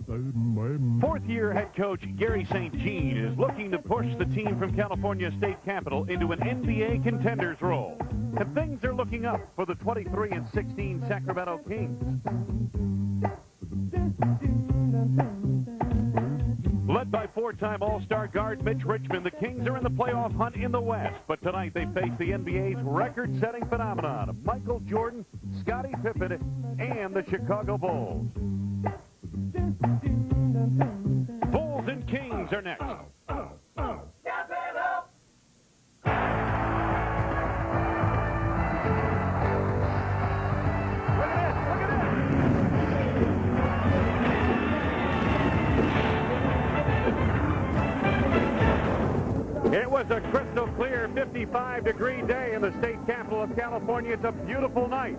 Fourth-year head coach Gary St. Jean is looking to push the team from California State Capitol into an NBA contenders role. And things are looking up for the 23-16 Sacramento Kings. Led by four-time All-Star guard Mitch Richmond, the Kings are in the playoff hunt in the West. But tonight they face the NBA's record-setting phenomenon of Michael Jordan, Scottie Pippen, and the Chicago Bulls. Bulls and Kings are next. It was a crystal clear 55-degree day in the state capital of California. It's a beautiful night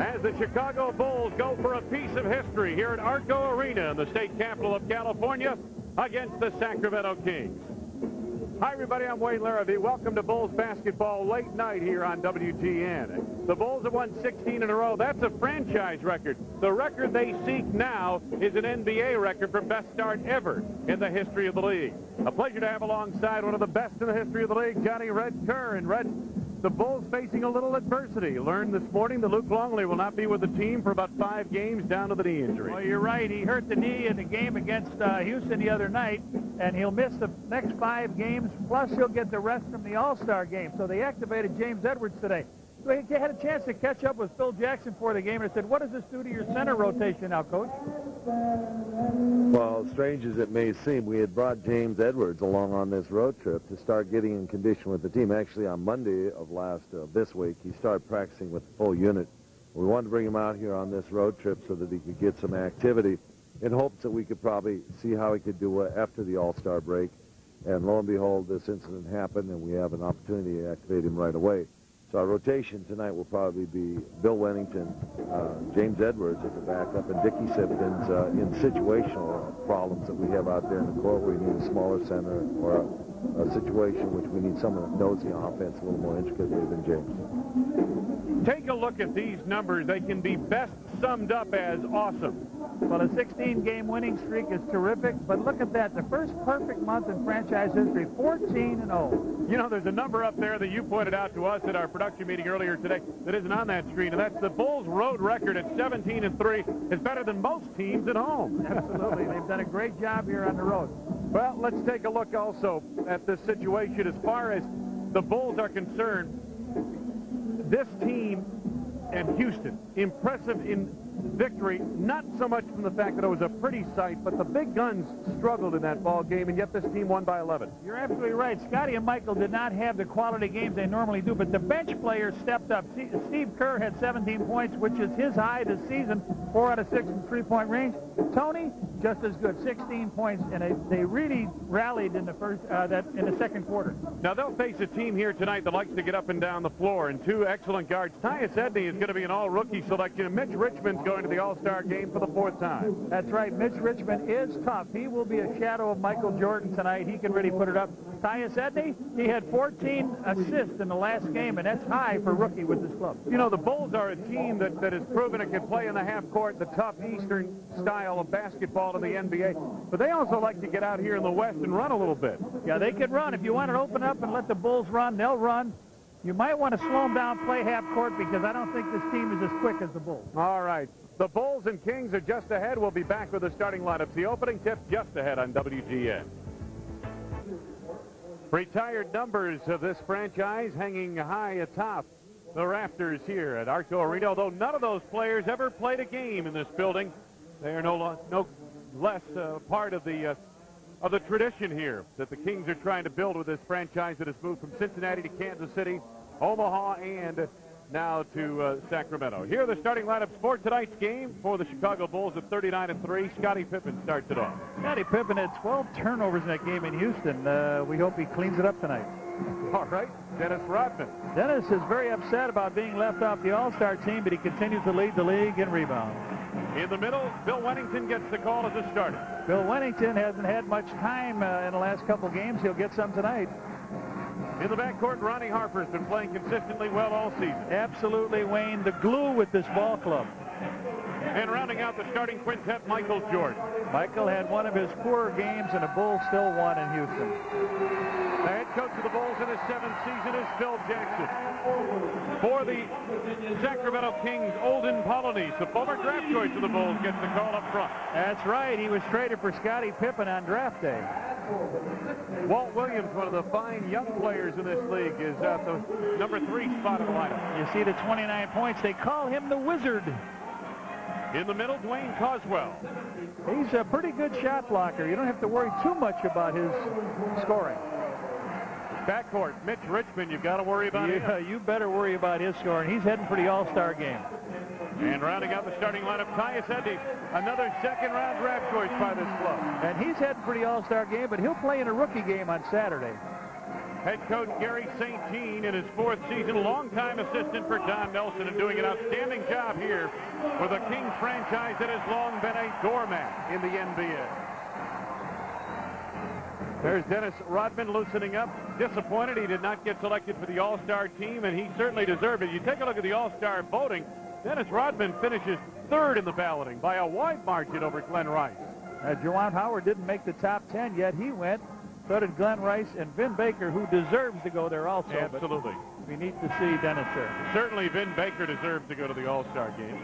as the Chicago Bulls go for a piece of history here at Arco Arena in the state capital of California against the Sacramento Kings. Hi, everybody. I'm Wayne Larrabee. Welcome to Bulls basketball late night here on WGN. The Bulls have won 16 in a row. That's a franchise record. The record they seek now is an NBA record for best start ever in the history of the league. A pleasure to have alongside one of the best in the history of the league, Johnny Red Kerr. And Red, the Bulls facing a little adversity. Learned this morning that Luke Longley will not be with the team for about 5 games down to the knee injury. Well, you're right. He hurt the knee in the game against Houston the other night, and he'll miss the next 5 games, plus he'll get the rest from the All-Star game. So they activated James Edwards today. So he had a chance to catch up with Phil Jackson for the game, and I said, what does this do to your center rotation now, Coach? Well, strange as it may seem, we had brought James Edwards along on this road trip to start getting in condition with the team. Actually, on Monday of this week, he started practicing with the full unit. We wanted to bring him out here on this road trip so that he could get some activity in hopes that we could probably see how he could do after the All-Star break. And lo and behold, this incident happened, and we have an opportunity to activate him right away. So our rotation tonight will probably be Bill Wennington, James Edwards at the backup, and Dickie Sipkins in situational problems that we have out there in the court where we need a smaller center or a situation which we need someone that knows the offense a little more intricately than James. Take a look at these numbers. They can be best summed up as awesome. Well, a 16-game winning streak is terrific, but look at that. The first perfect month in franchise history, 14-0. You know, there's a number up there that you pointed out to us at our production meeting earlier today that isn't on that screen, and that's the Bulls' road record at 17-3 is better than most teams at home. Absolutely. They've done a great job here on the road. Well, let's take a look also at this situation as far as the Bulls are concerned. This team and Houston, impressive in victory, not so much from the fact that it was a pretty sight, but the big guns struggled in that ball game, and yet this team won by 11. You're absolutely right. Scottie and Michael did not have the quality games they normally do, but the bench players stepped up. Steve Kerr had 17 points, which is his high this season, 4 out of 6 from three-point range. Tony, just as good, 16 points, and they really rallied in the second quarter. Now they'll face a team here tonight that likes to get up and down the floor, and 2 excellent guards. Tyus Edney is going to be an all-rookie selection, and Mitch Richmond's going to the All-Star game for the 4th time. That's right. Mitch Richmond is tough. He will be a shadow of Michael Jordan tonight. He can really put it up. Tyus Edney, he had 14 assists in the last game, and that's high for rookie with this club. You know, the Bulls are a team that has proven it can play in the half court, the tough Eastern style of basketball in the NBA. But they also like to get out here in the West and run a little bit. Yeah, they can run. If you want to open up and let the Bulls run, they'll run. You might want to slow them down, play half court, because I don't think this team is as quick as the Bulls. All right. The Bulls and Kings are just ahead. We'll be back with the starting lineups. The opening tip just ahead on WGN. Retired numbers of this franchise hanging high atop the rafters here at Arco Arena. Although none of those players ever played a game in this building, they are no less part of the tradition here that the Kings are trying to build with this franchise that has moved from Cincinnati to Kansas City, Omaha, and now to Sacramento. Here are the starting lineups for tonight's game for the Chicago Bulls at 39-3. Scottie Pippen starts it off. Scottie Pippen had 12 turnovers in that game in Houston. We hope he cleans it up tonight. All right, Dennis Rodman. Dennis is very upset about being left off the All-Star team, but he continues to lead the league in rebounds. In the middle, Bill Wennington gets the call as a starter. Bill Wennington hasn't had much time in the last couple games. He'll get some tonight. In the backcourt, Ronnie Harper's been playing consistently well all season. Absolutely, Wayne, the glue with this ball club. And rounding out the starting quintet, Michael Jordan. Michael had one of his poorer games, and the Bulls still won in Houston. The head coach of the Bulls in his 7th season is Phil Jackson. For the Sacramento Kings, Olden Polynice, the former draft choice of the Bulls, gets the call up front. That's right. He was traded for Scottie Pippen on draft day. Walt Williams, one of the fine young players in this league, is at the number 3 spot in the lineup. You see the 29 points. They call him the Wizard. In the middle, Dwayne Coswell. He's a pretty good shot blocker. You don't have to worry too much about his scoring. Backcourt, Mitch Richmond, you've got to worry about him. You better worry about his scoring. He's heading for the All-Star game. And rounding out the starting lineup, Tyus Eddy, another second-round draft choice by this club. And he's heading for the All-Star game, but he'll play in a rookie game on Saturday. Head coach Gary St. Jean in his 4th season, longtime assistant for Don Nelson, and doing an outstanding job here for the Kings franchise that has long been a doormat in the NBA. There's Dennis Rodman loosening up. Disappointed he did not get selected for the All-Star team, and he certainly deserved it. You take a look at the All-Star voting. Dennis Rodman finishes 3rd in the balloting by a wide margin over Glenn Rice. Juwan Howard didn't make the top 10 yet. He went. So did Glenn Rice and Vin Baker, who deserves to go there also. Absolutely. We need to see Dennis there. Certainly Vin Baker deserves to go to the All-Star game.